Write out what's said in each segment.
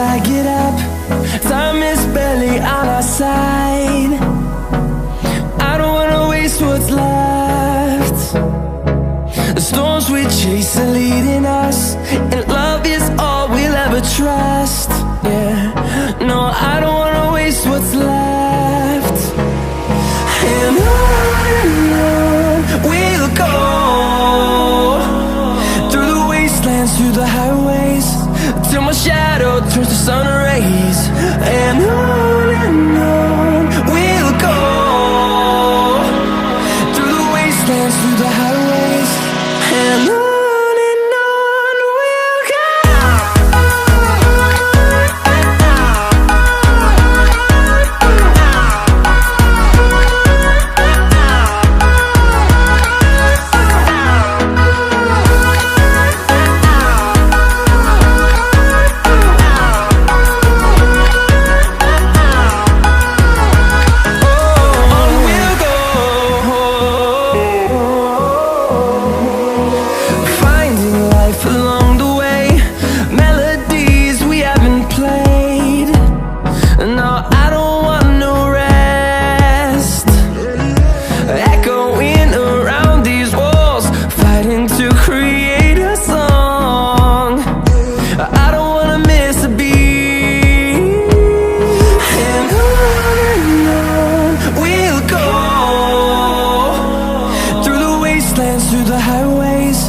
I get up. Time is barely on our side. I don't wanna waste what's left. The storms we chase are leading us, and love is all we'll ever trust. Yeah, no, I don't wanna waste what's left. And on we'll go, through the wastelands, through the highways, till my shadow turns to sun rays. And on we'll go, through the wastelands, through the highways, and on we'll go. Through the highways,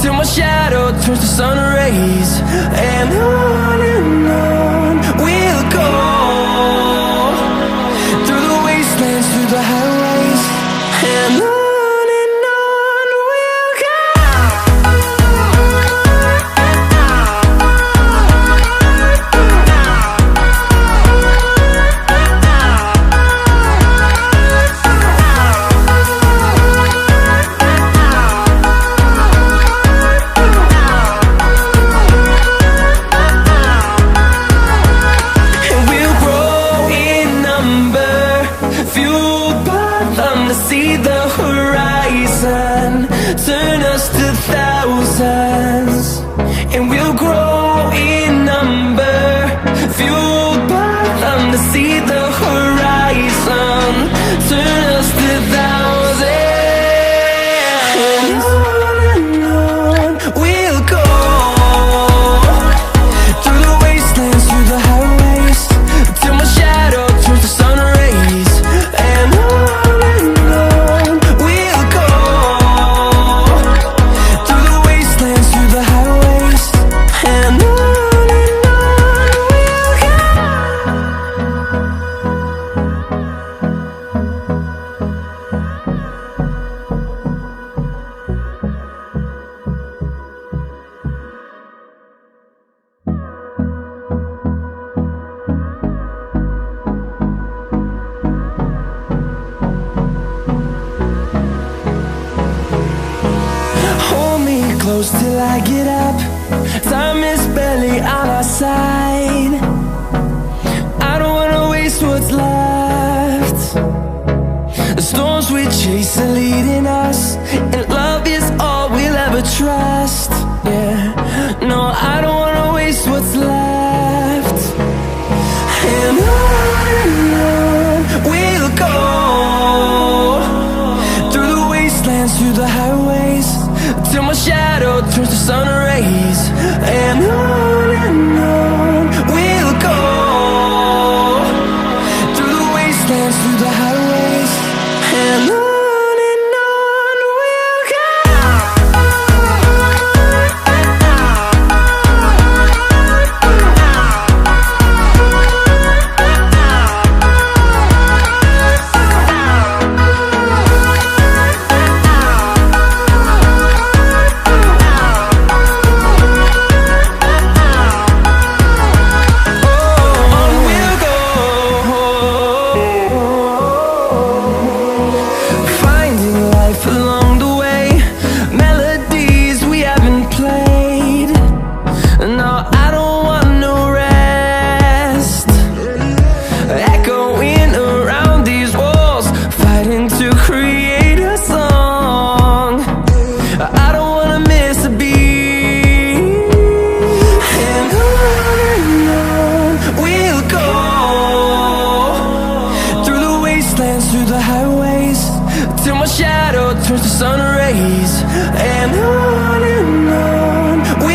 till my shadow turns to sun rays. And on we'll go, through the wastelands, through the highways, and on we'll go. See the horizon turn us to thousands, and we'll grow in number, fueled by them. To see the horizon turn us to thousands, and on we'll go, through the wastelands, through the highways, till my shadow turns to sun rays. And close till I get up. Time is barely on our side. I don't wanna waste what's left. The storms we chase are leading us, and love is all we'll ever trust. Yeah, no, I don't wanna waste what's left. And on we'll go, through the wastelands, through the highways, till my shadow turns to sun rays. And on we'll go, through the wastelands, through the highways, and on we'll go. till my shadow turns to sun rays. And on